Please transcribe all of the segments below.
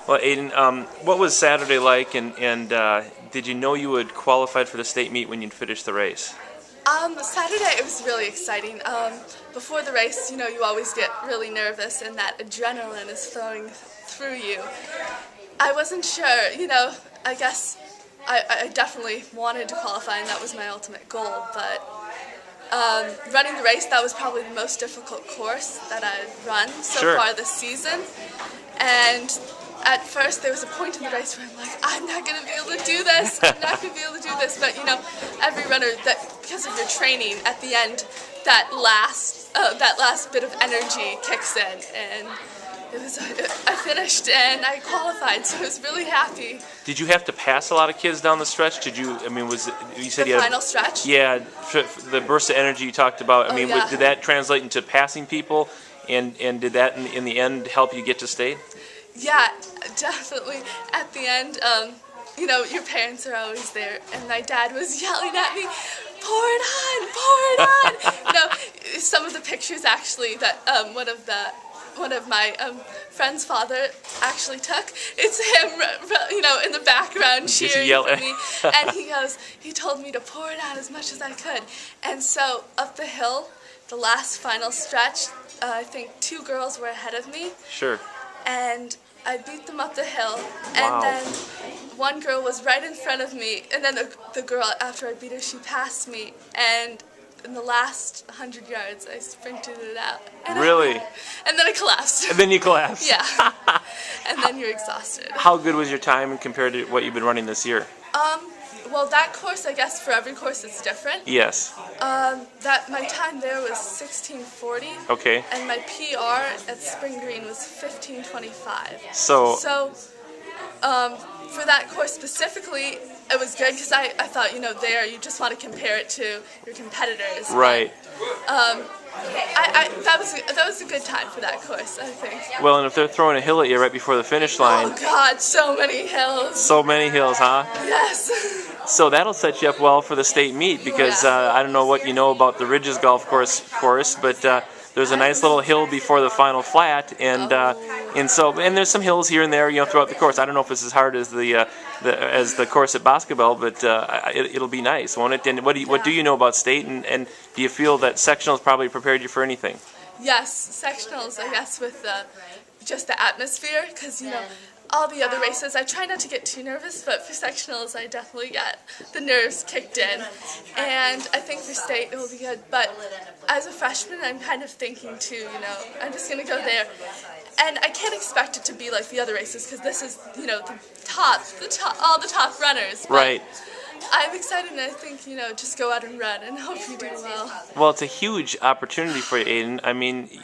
Well, Aiden, what was Saturday like, and did you know you would qualified for the state meet when you finished the race? Saturday it was really exciting. Before the race, you always get really nervous and that adrenaline is flowing through you. I wasn't sure, I guess I definitely wanted to qualify and that was my ultimate goal, but running the race, that was probably the most difficult course that I've run so far this season. And at first, there was a point in the race where I'm like, I'm not going to be able to do this. I'm not going to be able to do this. But, every runner, because of your training, at the end, that last bit of energy kicks in. And I finished and I qualified, so I was really happy. Did you have to pass a lot of kids down the stretch? You said the final stretch? Yeah, the burst of energy you talked about. Yeah. Did that translate into passing people? And did that, in the end, help you get to state? Yeah, definitely. At the end, your parents are always there, and my dad was yelling at me, pour it on! Some of the pictures actually that one of my friend's father actually took, it's him, in the background cheering for me, and he told me to pour it on as much as I could. And so up the hill, the last final stretch, I think 2 girls were ahead of me. Sure. And I beat them up the hill, and then one girl was right in front of me, and then the girl, after I beat her, she passed me, and in the last 100 yards, I sprinted it out. And really? And then I collapsed. And then you collapsed. Yeah. And then you're exhausted. How good was your time compared to what you've been running this year? Well, that course, I guess, for every course, it's different. Yes. My time there was 16:40. Okay. And my PR at Spring Green was 15:25. So for that course specifically, it was good because I thought, there you just want to compare it to your competitors. Right. That was a good time for that course, I think. Well, and if they're throwing a hill at you right before the finish line. Oh God, so many hills. So many hills, huh? Yes. So that'll set you up well for the state meet because I don't know what you know about the Ridges Golf Course, but there's a nice little hill before the final flat, and there's some hills here and there, throughout the course. I don't know if it's as hard as the course at Boscobel, but it'll be nice, won't it? And what do you know about state, and do you feel that sectionals probably prepared you for anything? Yes, sectionals, I guess, with just the atmosphere, because all the other races, I try not to get too nervous, but for sectionals, I definitely get the nerves kicked in. And I think for state, it will be good. But as a freshman, I'm kind of thinking too, I'm just going to go there. And I can't expect it to be like the other races, because this is, all the top runners. But right. I'm excited, and I think, just go out and run and hope you do well. Well, it's a huge opportunity for you, Aiden.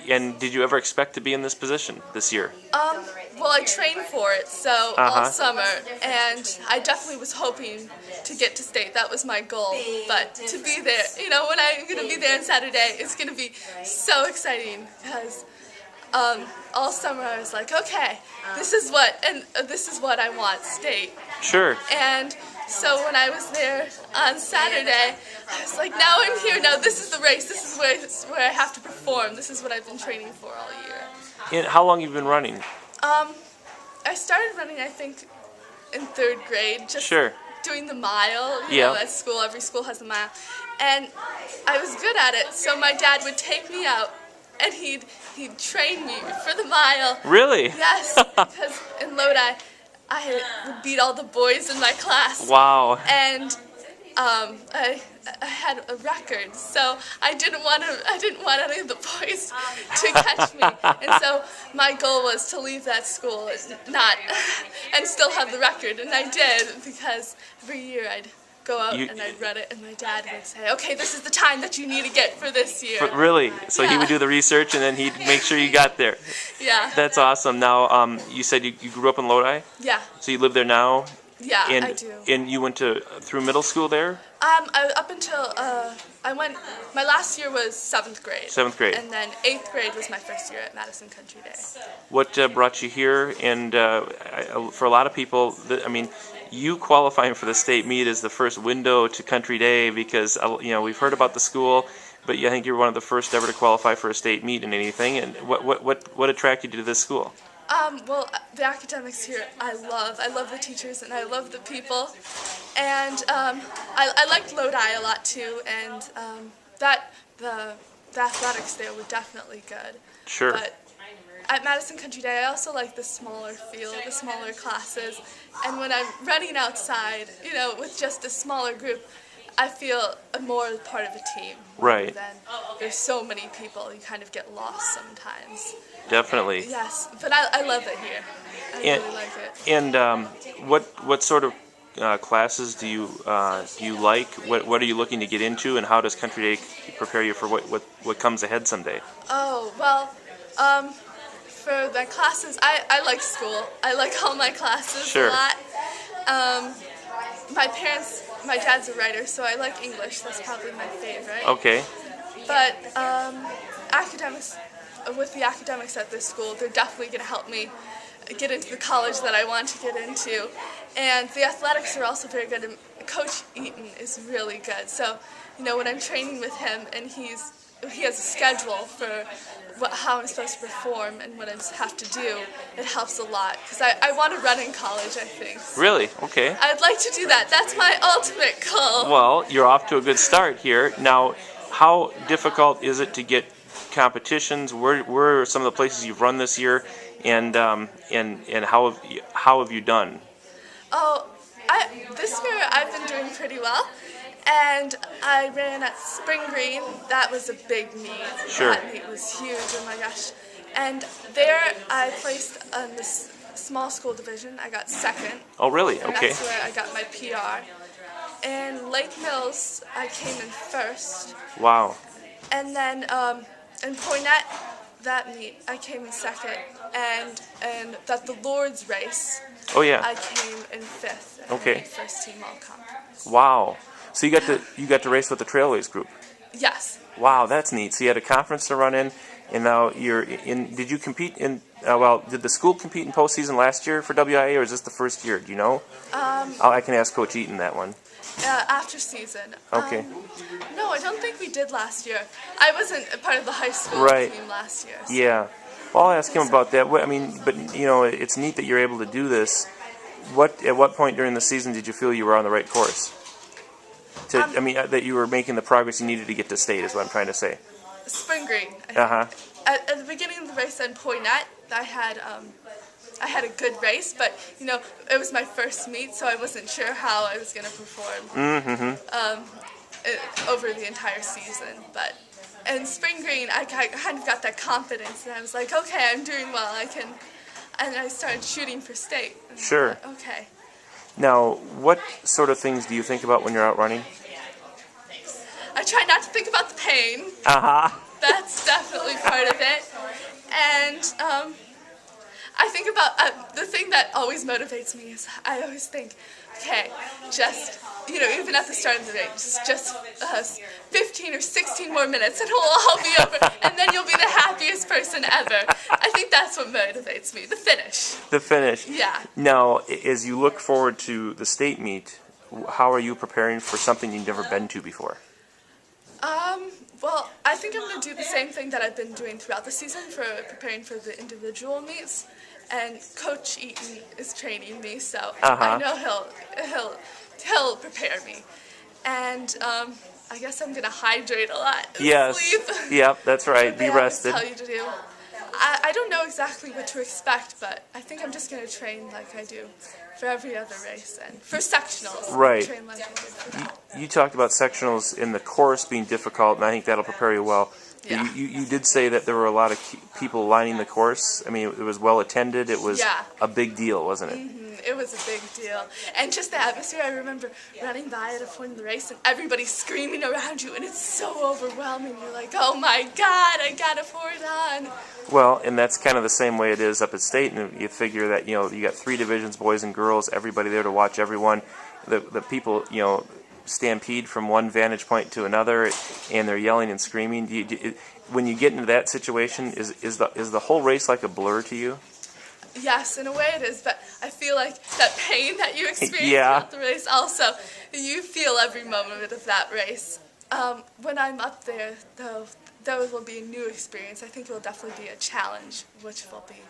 And did you ever expect to be in this position this year? Well, I trained for it, so all summer, and I definitely was hoping to get to state. That was my goal, but to be there, when I'm going to be there on Saturday, it's going to be so exciting, because all summer I was like, okay, this is what I want, state. Sure. And so when I was there on Saturday, I was like, now I'm here, now this is the race, this is where I have to perform, this is what I've been training for all year. And how long have you been running? I started running, I think, in 3rd grade, just doing the mile, at school. Every school has a mile. And I was good at it, so my dad would take me out, and he'd train me for the mile. Really? Yes, because in Lodi, I would beat all the boys in my class. Wow. And I had a record, so I didn't want any of the boys to catch me. And so my goal was to leave that school and still have the record, and I did, because every year I'd go out and I'd run it, and my dad would say, okay, this is the time that you need to get for this year. Really? So he would do the research, and then he'd make sure you got there. Yeah. That's awesome. Now, you said you grew up in Lodi? Yeah. So you live there now? Yeah, I do. And you went through middle school there? Up until my last year was 7th grade. 7th grade. And then 8th grade was my first year at Madison Country Day. What brought you here? And for a lot of people, you qualifying for the state meet is the first window to Country Day, because we've heard about the school, but I think you're one of the first ever to qualify for a state meet in anything. And what attracted you to this school? Well, the academics here I love. I love the teachers and I love the people. And I liked Lodi a lot too, and the athletics there were definitely good. Sure. But at Madison Country Day, I also like the smaller field, the smaller classes. And when I'm running outside, with just a smaller group, I feel more part of a team. Right. Then there's so many people, you kind of get lost sometimes. Definitely. Yes, but I love it here. I really like it. And what sort of classes do you like? What are you looking to get into, and how does Country Day prepare you for what comes ahead someday? Oh, well, for the classes, I like school. I like all my classes Sure. a lot. My dad's a writer, so I like English. That's probably my favorite. Okay. But with the academics at this school, they're definitely going to help me get into the college that I want to get into. And the athletics are also very good. And Coach Eaton is really good. So, when I'm training with him and he has a schedule for how I'm supposed to perform and what I have to do, it helps a lot. Because I want to run in college, I think. Really? Okay. I'd like to do that. That's my ultimate goal. Well, you're off to a good start here. Now, how difficult is it to get competitions? Where are some of the places you've run this year, and how have you done? Oh, this year I've been doing pretty well. And I ran at Spring Green. That was a big meet. Sure. That meet was huge, oh my gosh. And there I placed in the small school division. I got second. Oh, really? And Okay. that's where I got my PR. In Lake Mills, I came in first. Wow. And then in Poynette, that meet, I came in second. And at the Lord's race, Oh, yeah. I came in fifth. And Okay. made first team all conference. Wow. So you got to race with the Trailways group. Yes. Wow, that's neat. So you had a conference to run in, and now you're in. Did you compete in? Did the school compete in postseason last year for WIA, or is this the first year? Do you know? I can ask Coach Eaton that one. After season. Okay. No, I don't think we did last year. I wasn't a part of the high school Right. team last year. So. Yeah. Well, I'll ask him about that. I mean, but it's neat that you're able to do this. At what point during the season did you feel you were on the right course? That you were making the progress you needed to get to state is what I'm trying to say. Spring Green. Uh-huh. At the beginning of the race in Poynette, I had a good race, but it was my first meet, so I wasn't sure how I was going to perform over the entire season. But in Spring Green, I kind of got that confidence, and I was like, okay, I'm doing well. And I started shooting for state. And Sure. I thought, okay. Now, what sort of things do you think about when you're out running? I try not to think about the pain. Uh-huh. That's definitely part of it. And I think about the thing that always motivates me is I always think, okay, just, even at the start of the race, just 15 or 16 more minutes and it'll all be over, and then you'll be the happiest person ever. I think that's what motivates me, the finish. The finish. Yeah. Now, as you look forward to the state meet, how are you preparing for something you've never been to before? Well, I think I'm going to do the same thing that I've been doing throughout the season for preparing for the individual meets. And Coach Eaton is training me, so I know he'll prepare me. And I guess I'm going to hydrate a lot. Yes. Sleep. Yep, that's right. Be rested. Tell you to do. I don't know exactly what to expect, but I think I'm just going to train like I do for every other race and for sectionals. Right. Train like I do for that. You talked about sectionals in the course being difficult, and I think that'll prepare you well. Yeah. You did say that there were a lot of people lining the course. I mean, it was well attended. It was a big deal, wasn't it? Mm-hmm. It was a big deal. And just the atmosphere, I remember running by at a point in the race and everybody screaming around you, and it's so overwhelming. You're like, oh my God, I gotta pour it on. Well, and that's kind of the same way it is up at state, and you figure that, you got 3 divisions, boys and girls, everybody there to watch everyone. The people, stampede from one vantage point to another, and they're yelling and screaming. When you get into that situation, is the whole race like a blur to you? Yes, in a way it is, but I feel like that pain that you experience throughout the race also, you feel every moment of that race. When I'm up there, though, though it will be a new experience, I think it will definitely be a challenge, which will be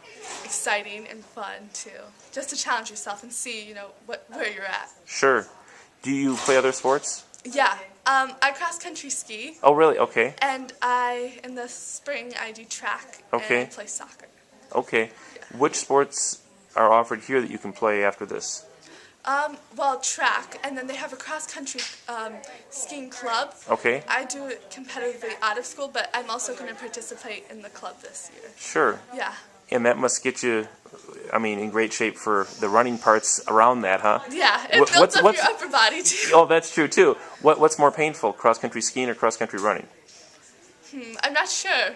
exciting and fun too. Just to challenge yourself and see, where you're at. Sure. Do you play other sports? Yeah. I cross-country ski. Oh, really? Okay. And in the spring, I do track Okay. and I play soccer. Okay. Which sports are offered here that you can play after this? Well, track, and then they have a cross-country skiing club. Okay. I do it competitively out of school, but I'm also going to participate in the club this year. Sure. Yeah. And that must get you, in great shape for the running parts around that, huh? Yeah, it builds up your upper body, too. Oh, that's true, too. What's more painful, cross-country skiing or cross-country running? I'm not sure.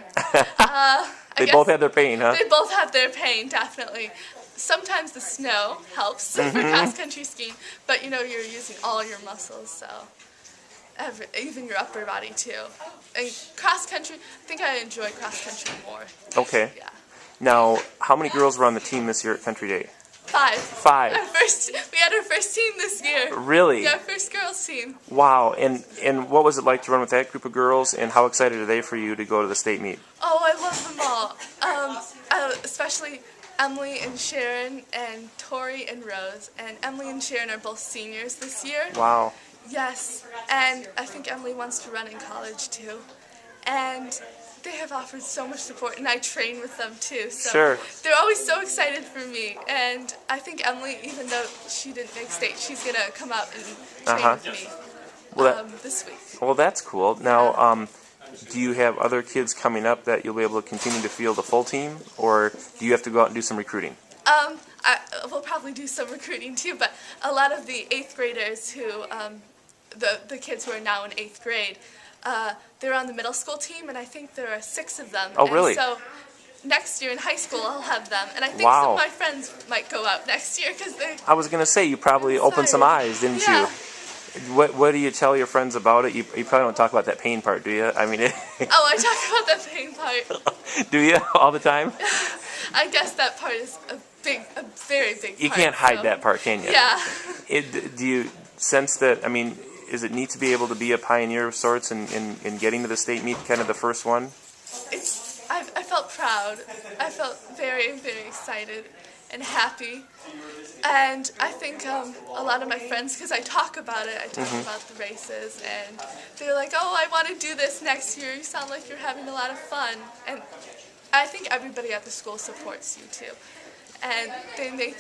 They both have their pain, huh? They both have their pain, definitely. Sometimes the snow helps for cross-country skiing, but you're using all your muscles, so even your upper body too. And cross-country, I think I enjoy cross-country more. Okay. Yeah. Now, how many girls were on the team this year at Country Day? 5. 5. We had our first team this year. Really? Yeah, first girls team. Wow. And what was it like to run with that group of girls, and how excited are they for you to go to the state meet? Oh, I love them all. Especially Emily and Sharon and Tori and Rose. And Emily and Sharon are both seniors this year. Wow. Yes, and I think Emily wants to run in college too. And they have offered so much support, and I train with them too. So Sure. They're always so excited for me. And I think Emily, even though she didn't make state, she's going to come out and train with me this week. Well, that's cool. Now, do you have other kids coming up that you'll be able to continue to field a full team, or do you have to go out and do some recruiting? We'll probably do some recruiting too, but a lot of the 8th graders who, the kids who are now in 8th grade, they're on the middle school team, and I think there are 6 of them. Oh, really? And so next year in high school, I'll have them, and I think Wow. some of my friends might go out next year because they. I was going to say, you probably opened some eyes, didn't Yeah. you? What do you tell your friends about it? You probably don't talk about that pain part, do you? Oh, I talk about the pain part. Do you all the time? I guess that part is a very big part. You can't hide that part, can you? Yeah. Do you sense that, is it neat to be able to be a pioneer of sorts in getting to the state meet, kind of the first one? I felt proud. I felt very, very excited and happy. And I think a lot of my friends, because I talk about it, I talk about the races, and they're like, oh, I want to do this next year. You sound like you're having a lot of fun. And I think everybody at the school supports you too. And they make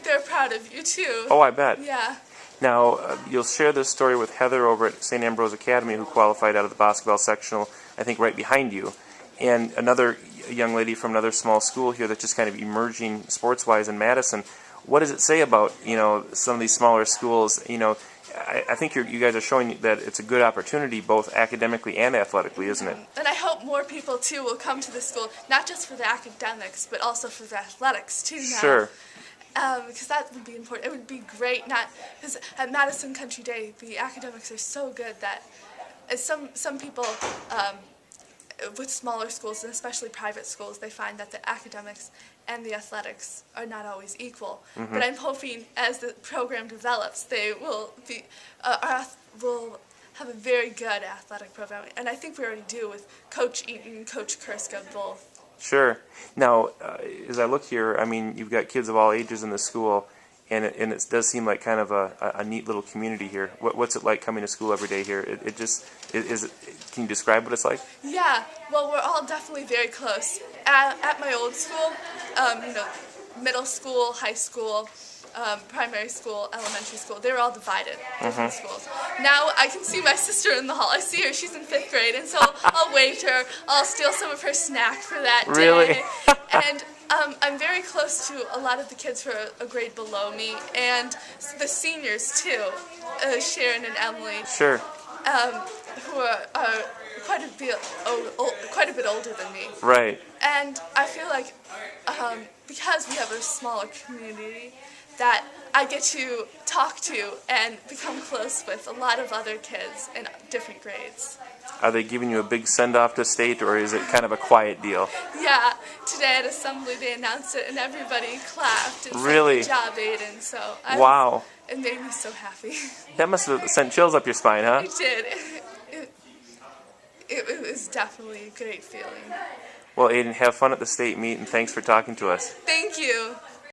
they're proud of you too. Oh, I bet. Yeah. Now, you'll share this story with Heather over at St. Ambrose Academy, who qualified out of the basketball sectional, I think right behind you, and another young lady from another small school here that's just kind of emerging sports-wise in Madison. What does it say about, some of these smaller schools? I think you guys are showing that it's a good opportunity both academically and athletically, isn't it? And I hope more people, too, will come to the school, not just for the academics, but also for the athletics, too, now. Sure. Because that would be important. It would be great, because at Madison Country Day, the academics are so good that some people with smaller schools, and especially private schools, they find that the academics and the athletics are not always equal. But I'm hoping as the program develops, they will will have a very good athletic program. And I think we already do with Coach Aiden and Coach Kurska both. Sure. Now, as I look here, you've got kids of all ages in the school, and it does seem like kind of a neat little community here. What's it like coming to school every day here? Can you describe what it's like? Yeah, well, we're all definitely very close. At my old school, middle school, high school, primary school, elementary school, they were all divided, different schools. Now I can see my sister in the hall. I see her, she's in 5th grade, and so I'll wave to her. I'll steal some of her snack for that day. Really? And I'm very close to a lot of the kids who are a grade below me, and the seniors too, Sharon and Emily. Sure. Who are quite a bit older than me. Right. And I feel like because we have a smaller community, that I get to talk to and become close with a lot of other kids in different grades. Are they giving you a big send-off to state, or is it kind of a quiet deal? Yeah, today at Assembly they announced it and everybody clapped and Really? said, good job, Aiden. So Wow. It made me so happy. That must have sent chills up your spine, huh? It did. it was definitely a great feeling. Well, Aiden, have fun at the state meet, and thanks for talking to us. Thank you.